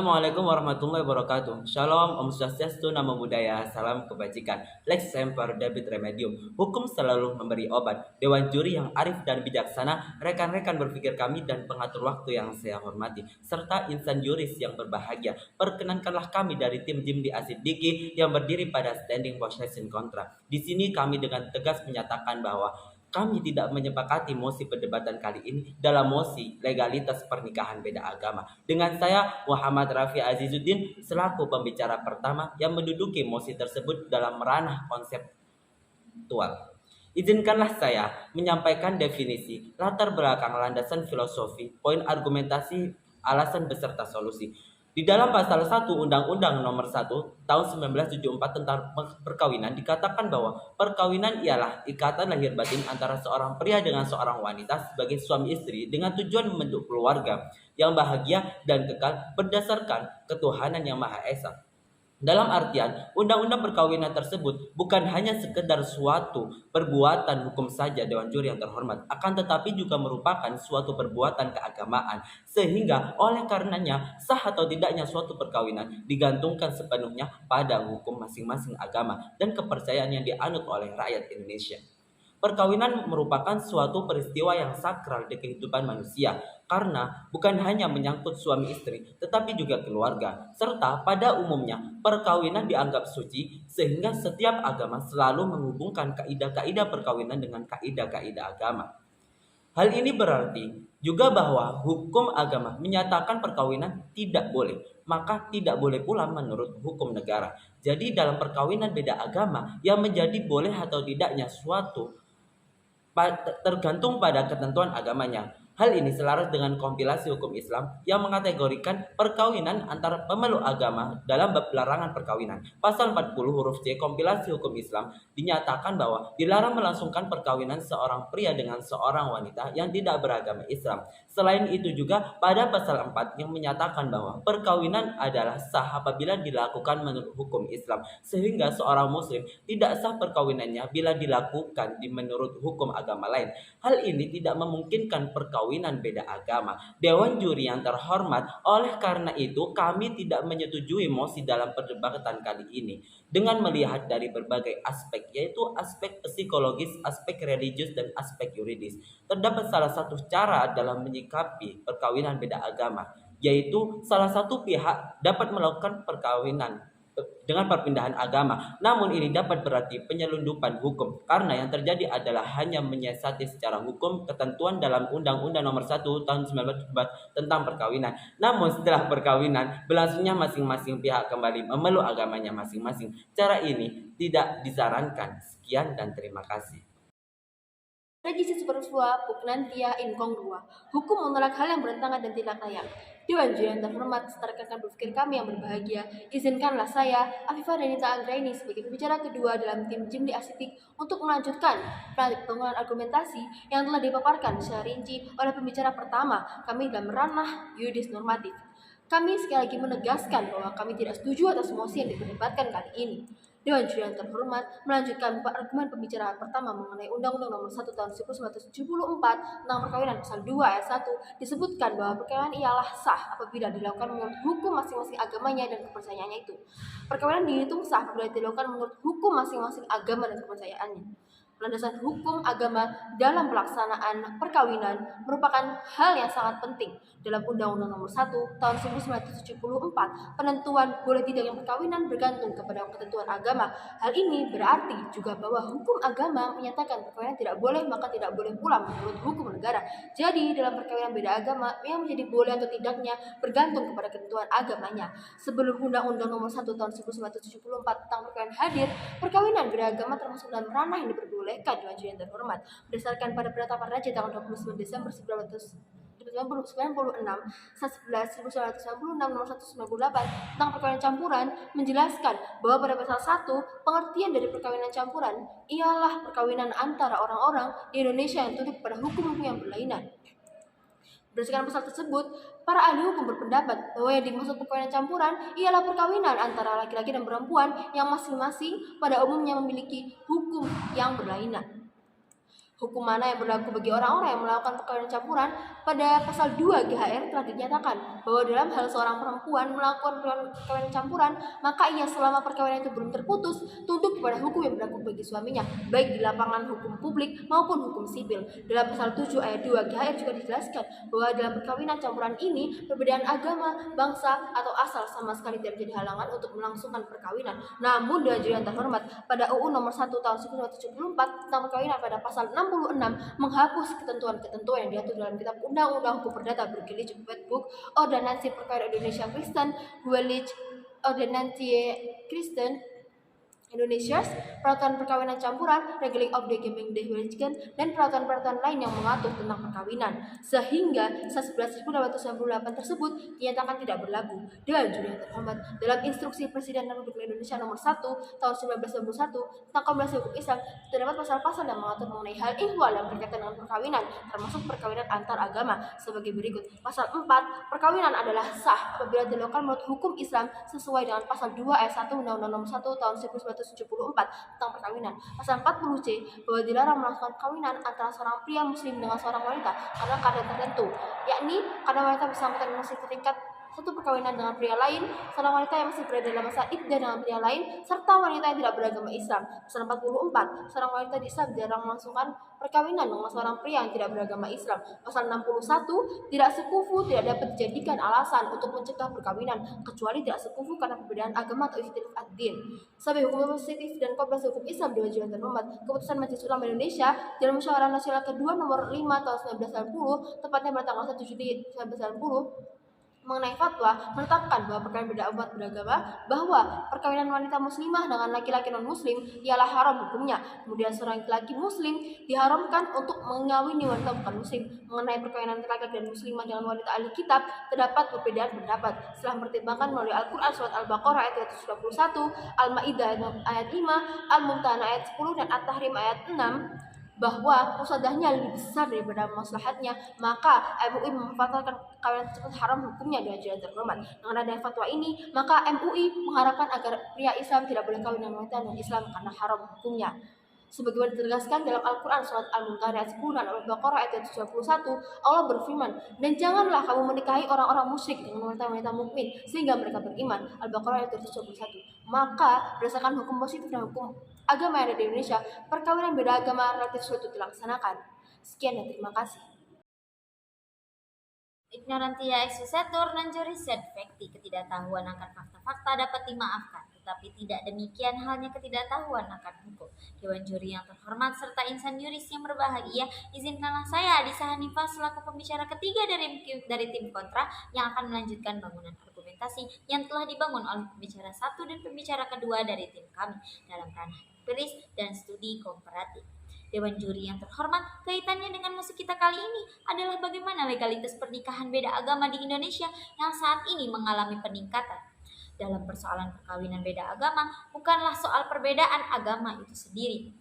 Assalamualaikum warahmatullahi wabarakatuh. Shalom, Om Swastiastu, Namo Buddhaya, salam kebajikan. Lex Semper David Remedium. Hukum selalu memberi obat. Dewan juri yang arif dan bijaksana, rekan-rekan berpikir kami dan pengatur waktu yang saya hormati, serta insan juris yang berbahagia. Perkenankanlah kami dari tim Jim di Asid Diki yang berdiri pada standing possession contract. Di sini kami dengan tegas menyatakan bahwa kami tidak menyepakati mosi perdebatan kali ini dalam mosi legalitas pernikahan beda agama. Dengan saya, Muhammad Rafi Azizuddin, selaku pembicara pertama yang menduduki mosi tersebut dalam ranah konseptual. Izinkanlah saya menyampaikan definisi, latar belakang, landasan filosofi, poin argumentasi, alasan beserta solusi. Di dalam pasal 1 Undang-Undang Nomor 1 Tahun 1974 tentang perkawinan dikatakan bahwa perkawinan ialah ikatan lahir batin antara seorang pria dengan seorang wanita sebagai suami istri dengan tujuan membentuk keluarga yang bahagia dan kekal berdasarkan ketuhanan yang Maha Esa. Dalam artian, undang-undang perkawinan tersebut bukan hanya sekedar suatu perbuatan hukum saja Dewan Juri yang terhormat, akan tetapi juga merupakan suatu perbuatan keagamaan. Sehingga oleh karenanya sah atau tidaknya suatu perkawinan digantungkan sepenuhnya pada hukum masing-masing agama dan kepercayaan yang dianut oleh rakyat Indonesia. Perkawinan merupakan suatu peristiwa yang sakral di kehidupan manusia karena bukan hanya menyangkut suami istri tetapi juga keluarga, serta pada umumnya perkawinan dianggap suci sehingga setiap agama selalu menghubungkan kaidah-kaidah perkawinan dengan kaidah-kaidah agama. Hal ini berarti juga bahwa hukum agama menyatakan perkawinan tidak boleh, maka tidak boleh pula menurut hukum negara. Jadi dalam perkawinan beda agama yang menjadi boleh atau tidaknya suatu tergantung pada ketentuan agamanya. Hal ini selaras dengan kompilasi hukum Islam yang mengategorikan perkawinan antara pemeluk agama dalam bab larangan perkawinan. Pasal 40 huruf C kompilasi hukum Islam dinyatakan bahwa dilarang melangsungkan perkawinan seorang pria dengan seorang wanita yang tidak beragama Islam. Selain itu juga pada pasal 4 yang menyatakan bahwa perkawinan adalah sah apabila dilakukan menurut hukum Islam, sehingga seorang muslim tidak sah perkawinannya bila dilakukan menurut hukum agama lain. Hal ini tidak memungkinkan perkawinan beda agama. Dewan juri yang terhormat, oleh karena itu kami tidak menyetujui mosi dalam perdebatan kali ini. Dengan melihat dari berbagai aspek, yaitu aspek psikologis, aspek religius, dan aspek yuridis. Terdapat salah satu cara dalam menyikapi perkawinan beda agama, yaitu salah satu pihak dapat melakukan perkawinan dengan perpindahan agama. Namun ini dapat berarti penyelundupan hukum karena yang terjadi adalah hanya menyiasati secara hukum ketentuan dalam Undang-Undang Nomor 1 Tahun 1974 tentang perkawinan. Namun setelah perkawinan berlangsungnya masing-masing pihak kembali memeluk agamanya masing-masing. Cara ini tidak disarankan. Sekian dan terima kasih. Regisi superflua, pugnantia, incongrua. Hukum menolak hal yang bertentangan dan tidak layak. Dewan juri yang terhormat, rekan berpikir kami yang berbahagia, izinkanlah saya, Afifah Denita Anggraini, sebagai pembicara kedua dalam tim Jim di Asitik untuk melanjutkan pertemuan argumentasi yang telah dipaparkan secara rinci oleh pembicara pertama kami dalam ranah yuridis normatif. Kami sekali lagi menegaskan bahwa kami tidak setuju atas mosi yang diperdebatkan kali ini. Dewan juri yang terhormat melanjutkan argumen pembicara pertama mengenai Undang-Undang Nomor 1 Tahun 1974 tentang perkawinan pasal 2 ayat 1 disebutkan bahwa perkawinan ialah sah apabila dilakukan menurut hukum masing-masing agamanya dan kepercayaannya itu. Perkawinan dihitung sah apabila dilakukan menurut hukum masing-masing agama dan kepercayaannya. Landasan hukum agama dalam pelaksanaan perkawinan merupakan hal yang sangat penting. Dalam Undang-Undang Nomor 1 Tahun 1974, penentuan boleh tidaknya perkawinan bergantung kepada ketentuan agama. Hal ini berarti juga bahwa hukum agama menyatakan perkawinan tidak boleh, maka tidak boleh pula menurut hukum negara. Jadi dalam perkawinan beda agama yang menjadi boleh atau tidaknya bergantung kepada ketentuan agamanya. Sebelum Undang-Undang Nomor 1 Tahun 1974 tentang perkawinan hadir, perkawinan beda agama termasuk dalam ranah yang diperbolehkan Dewan juri yang terhormat. Berdasarkan pada penetapan Raja tanggal 29 Desember 1996, Sat 11 1996 nomor 198 tentang perkawinan campuran menjelaskan bahwa pada pasal 1 pengertian dari perkawinan campuran ialah perkawinan antara orang-orang di Indonesia yang tunduk pada hukum-hukum yang berlainan. Berdasarkan pasal tersebut, para ahli hukum berpendapat bahwa yang dimaksud perkawinan campuran ialah perkawinan antara laki-laki dan perempuan yang masing-masing pada umumnya memiliki hukum yang berlainan. Hukum mana yang berlaku bagi orang-orang yang melakukan perkawinan campuran? Pada pasal 2 GHR telah dinyatakan bahwa dalam hal seorang perempuan melakukan perkawinan campuran, maka ia selama perkawinan itu belum terputus, tunduk kepada hukum yang berlaku bagi suaminya, baik di lapangan hukum publik maupun hukum sipil. Dalam pasal 7 ayat 2 GHR juga dijelaskan bahwa dalam perkawinan campuran ini, perbedaan agama, bangsa, atau asal sama sekali tidak menjadi halangan untuk melangsungkan perkawinan. Namun, Dewan Juri yang terhormat, pada UU nomor 1 tahun 1974 tentang perkawinan pada pasal 66 menghapus ketentuan-ketentuan yang diatur dalam Kitab Undang-Undang Hukum Perdata Bergelich Wetboek Ordonansi Perkawinan Indonesia Kristen Huwelijk Ordonansi Kristen Indonesia, peraturan perkawinan campuran, Regeling of the Gemeendehuwelijken, dan peraturan-peraturan lain yang mengatur tentang perkawinan, sehingga 11.898 tersebut dinyatakan tidak berlaku. Dewan Juri yang terhormat, dalam Instruksi Presiden Republik Indonesia nomor 1 tahun 1991 tentang Komisi Hukum Islam, terdapat pasal-pasal yang mengatur mengenai hal ihwal yang berkaitan dengan perkawinan, termasuk perkawinan antar agama, sebagai berikut. Pasal 4, perkawinan adalah sah apabila dilakukan menurut hukum Islam sesuai dengan pasal 2 ayat 1 Undang-Undang nomor 1 tahun 1974 tentang perkawinan. Pasal 40C bahwa dilarang melakukan perkawinan antara seorang pria muslim dengan seorang wanita karena keadaan tertentu, yakni karena wanita bersangkutan masih terikat satu perkawinan dengan pria lain, seorang wanita yang masih berada dalam masa iddah dengan pria lain, serta wanita yang tidak beragama Islam. Pasal 44, seorang wanita di Islam dilarang melangsungkan perkawinan dengan seorang pria yang tidak beragama Islam. Pasal 61, tidak sekufu tidak dapat dijadikan alasan untuk mencegah perkawinan kecuali tidak sekufu karena perbedaan agama atau ikhtilaf ad-din. Sebagai hukum positif dan kompleks hukum Islam Dewan Juri yang terhormat, keputusan Majelis Ulama Indonesia dalam Musyawarah Nasional kedua nomor 5 tahun 1990, tepatnya pada tanggal 1 Juli 1990, mengenai fatwa menetapkan bahwa perkawinan beda umat beragama, bahwa perkawinan wanita muslimah dengan laki-laki non muslim ialah haram hukumnya. Kemudian seorang laki-laki muslim diharamkan untuk mengawini wanita bukan muslim. Mengenai perkawinan laki-laki dan muslimah dengan wanita ahli kitab, terdapat perbedaan pendapat. Setelah mempertimbangkan melalui Al-Quran surat Al-Baqarah ayat 121, Al-Maidah ayat 5, Al-Mumtahanah ayat 10, dan At-Tahrim ayat 6, bahwa musadahnya lebih besar daripada maslahatnya, maka MUI memfatwakan perkawinan tersebut haram hukumnya dengan jalan terhormat. Dengan adanya fatwa ini, maka MUI mengharapkan agar pria Islam tidak boleh kawin dengan wanita non-Islam karena haram hukumnya. Sebagaimana ditegaskan dalam Al-Quran surat Al-Mumtahanah ayat 10 dan Al-Baqarah ayat 71, Allah berfirman, dan janganlah kamu menikahi orang-orang musyrik dengan wanita-wanita mukmin sehingga mereka beriman. Al-Baqarah ayat 71. Maka berdasarkan hukum positif dan hukum agama yang ada di Indonesia, perkawinan beda agama relatif sulit dilaksanakan. Sekian dan terima kasih. Ignorantia exusetur non juris sed facti, ketidaktahuan akan fakta-fakta dapat dimaafkan, tetapi tidak demikian halnya ketidaktahuan akan hukum. Dewan Juri yang terhormat serta insan juris yang berbahagia, izinkanlah saya Adisa Hanifah selaku pembicara ketiga dari tim kontra yang akan melanjutkan bangunan argumentasi yang telah dibangun oleh pembicara satu dan pembicara kedua dari tim kami dalam ranah empiris dan studi komparatif. Dewan Juri yang terhormat, kaitannya dengan musik kita kali ini adalah bagaimana legalitas pernikahan beda agama di Indonesia yang saat ini mengalami peningkatan. Dalam persoalan perkawinan beda agama, bukanlah soal perbedaan agama itu sendiri,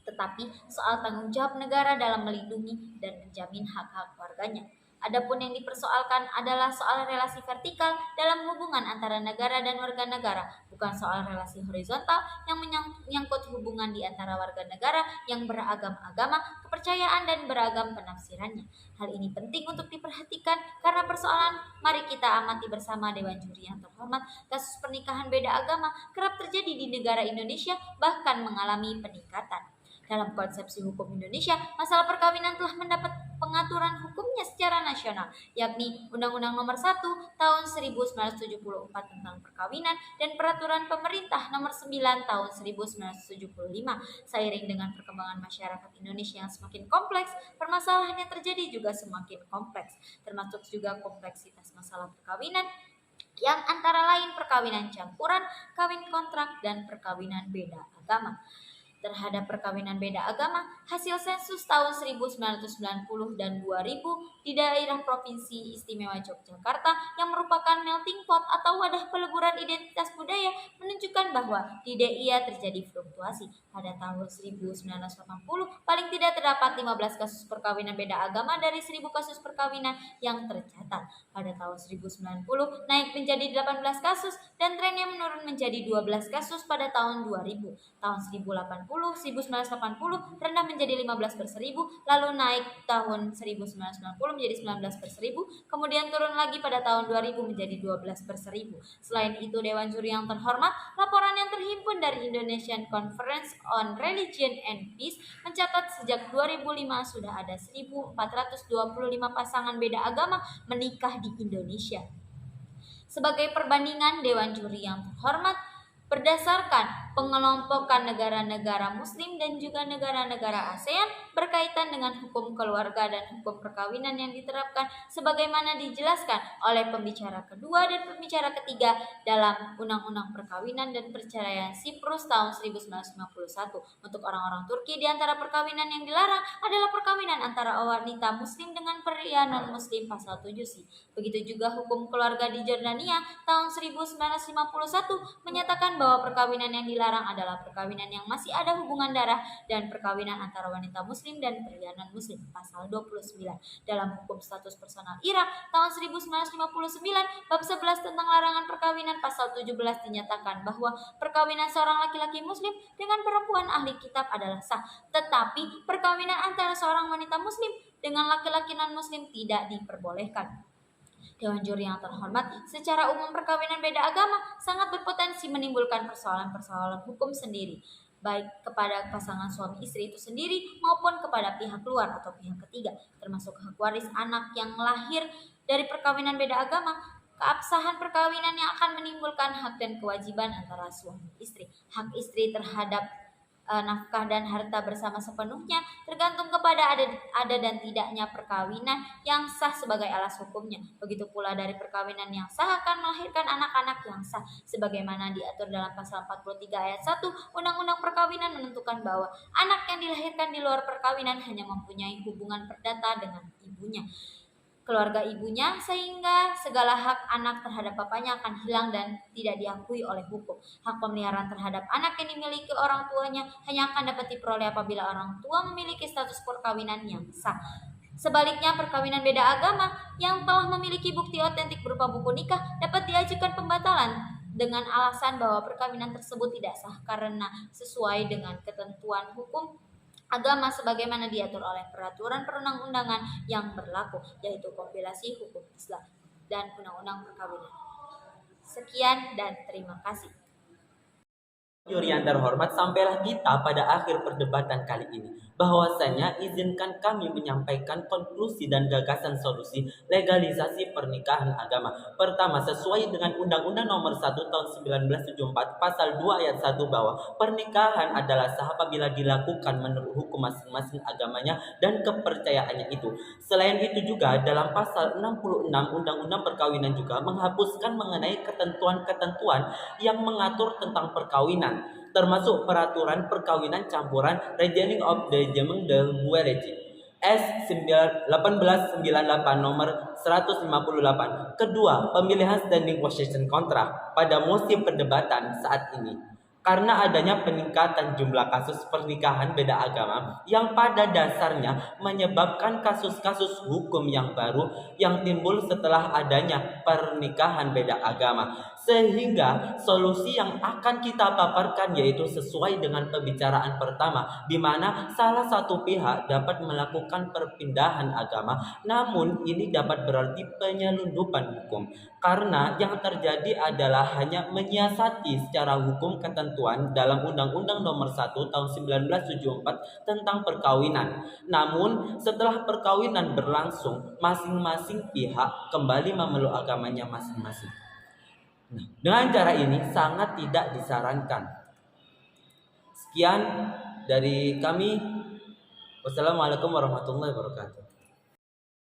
tetapi soal tanggung jawab negara dalam melindungi dan menjamin hak-hak warganya. Adapun yang dipersoalkan adalah soal relasi vertikal dalam hubungan antara negara dan warga negara, bukan soal relasi horizontal yang menyangkut hubungan di antara warga negara yang beragam agama, kepercayaan, dan beragam penafsirannya. Hal ini penting untuk diperhatikan karena persoalan mari kita amati bersama Dewan Juri yang terhormat, kasus pernikahan beda agama kerap terjadi di negara Indonesia, bahkan mengalami peningkatan. Dalam konsepsi hukum Indonesia, masalah perkawinan telah mendapat pengaturan hukumnya secara nasional, yakni Undang-Undang Nomor 1 Tahun 1974 tentang Perkawinan dan Peraturan Pemerintah Nomor 9 Tahun 1975. Seiring dengan perkembangan masyarakat Indonesia yang semakin kompleks, permasalahan yang terjadi juga semakin kompleks, termasuk juga kompleksitas masalah perkawinan yang antara lain perkawinan campuran, kawin kontrak, dan perkawinan beda agama. Terhadap perkawinan beda agama, hasil sensus tahun 1990 dan 2000 di daerah Provinsi Istimewa Yogyakarta yang merupakan melting pot atau wadah peleburan identitas budaya menunjukkan bahwa di DIY terjadi fluktuasi. Pada tahun 1980, paling tidak terdapat 15 kasus perkawinan beda agama dari 1000 kasus perkawinan yang tercatat. Pada tahun 1990 naik menjadi 18 kasus dan trennya menurun menjadi 12 kasus pada tahun 2000. Tahun 1080 rendah menjadi 15 per 1000, lalu naik tahun 1990 menjadi 19 per 1000, kemudian turun lagi pada tahun 2000 menjadi 12 per 1000. Selain itu, Dewan Juri yang terhormat, laporan yang terhimpun dari Indonesian Conference on Religion and Peace mencatat sejak 2005 sudah ada 1425 pasangan beda agama menikah di Indonesia. Sebagai perbandingan, Dewan Juri yang terhormat, berdasarkan pengelompokan negara-negara Muslim dan juga negara-negara ASEAN berkaitan dengan hukum keluarga dan hukum perkawinan yang diterapkan sebagaimana dijelaskan oleh pembicara kedua dan pembicara ketiga dalam Undang-Undang Perkawinan dan Perceraian Siprus tahun 1951. Untuk orang-orang Turki, di antara perkawinan yang dilarang adalah perkawinan antara wanita Muslim dengan pria non-Muslim pasal 7C. Begitu juga hukum keluarga di Jordania tahun 1951 menyatakan bahwa perkawinan yang dilarang adalah perkawinan yang masih ada hubungan darah dan perkawinan antara wanita Muslim dan pria non-Muslim pasal 29. Dalam hukum status personal Irak tahun 1959 bab 11 tentang larangan perkawinan pasal 17 dinyatakan bahwa perkawinan seorang laki-laki Muslim dengan perempuan ahli kitab adalah sah, tetapi perkawinan antara seorang wanita Muslim dengan laki-laki non-Muslim tidak diperbolehkan. Dewan Juri yang terhormat, secara umum perkawinan beda agama sangat berpotensi menimbulkan persoalan-persoalan hukum sendiri, baik kepada pasangan suami istri itu sendiri maupun kepada pihak luar atau pihak ketiga, termasuk hak waris anak yang lahir dari perkawinan beda agama. Keabsahan perkawinan yang akan menimbulkan hak dan kewajiban antara suami istri. Hak istri terhadap nafkah dan harta bersama sepenuhnya tergantung kepada ada dan tidaknya perkawinan yang sah sebagai alas hukumnya. Begitu pula dari perkawinan yang sah akan melahirkan anak-anak yang sah sebagaimana diatur dalam pasal 43 ayat 1 Undang-Undang Perkawinan menentukan bahwa anak yang dilahirkan di luar perkawinan hanya mempunyai hubungan perdata dengan ibunya, keluarga ibunya, sehingga segala hak anak terhadap bapaknya akan hilang dan tidak diakui oleh hukum. Hak pemeliharaan terhadap anak yang dimiliki orang tuanya hanya akan dapat diperoleh apabila orang tua memiliki status perkawinan yang sah. Sebaliknya, perkawinan beda agama yang telah memiliki bukti otentik berupa buku nikah dapat diajukan pembatalan dengan alasan bahwa perkawinan tersebut tidak sah karena sesuai dengan ketentuan hukum agama sebagaimana diatur oleh peraturan perundang-undangan yang berlaku, yaitu kompilasi hukum Islam dan undang-undang perkawinan. Sekian dan terima kasih. Juri yang terhormat, sampailah kita pada akhir perdebatan kali ini. Bahwasanya izinkan kami menyampaikan konklusi dan gagasan solusi legalisasi pernikahan agama. Pertama, sesuai dengan Undang-Undang Nomor 1 Tahun 1974 Pasal 2 Ayat 1 bahwa pernikahan adalah sah apabila dilakukan menurut hukum masing-masing agamanya dan kepercayaannya itu. Selain itu juga dalam Pasal 66 Undang-Undang Perkawinan juga menghapuskan mengenai ketentuan-ketentuan yang mengatur tentang perkawinan, termasuk peraturan perkawinan campuran Regaining of the Gemeng de Marriage S 1898 nomor 158. Kedua, pemilihan standing possession contract pada musim perdebatan saat ini. Karena adanya peningkatan jumlah kasus pernikahan beda agama yang pada dasarnya menyebabkan kasus-kasus hukum yang baru yang timbul setelah adanya pernikahan beda agama. Sehingga solusi yang akan kita paparkan yaitu sesuai dengan pembicaraan pertama, di mana salah satu pihak dapat melakukan perpindahan agama, namun ini dapat berarti penyelundupan hukum. Karena yang terjadi adalah hanya menyiasati secara hukum ketentuan dalam Undang-Undang Nomor 1 Tahun 1974 tentang perkawinan. Namun setelah perkawinan berlangsung, masing-masing pihak kembali memeluk agamanya masing-masing. Nah, dengan cara ini sangat tidak disarankan. Sekian dari kami. Wassalamualaikum warahmatullahi wabarakatuh.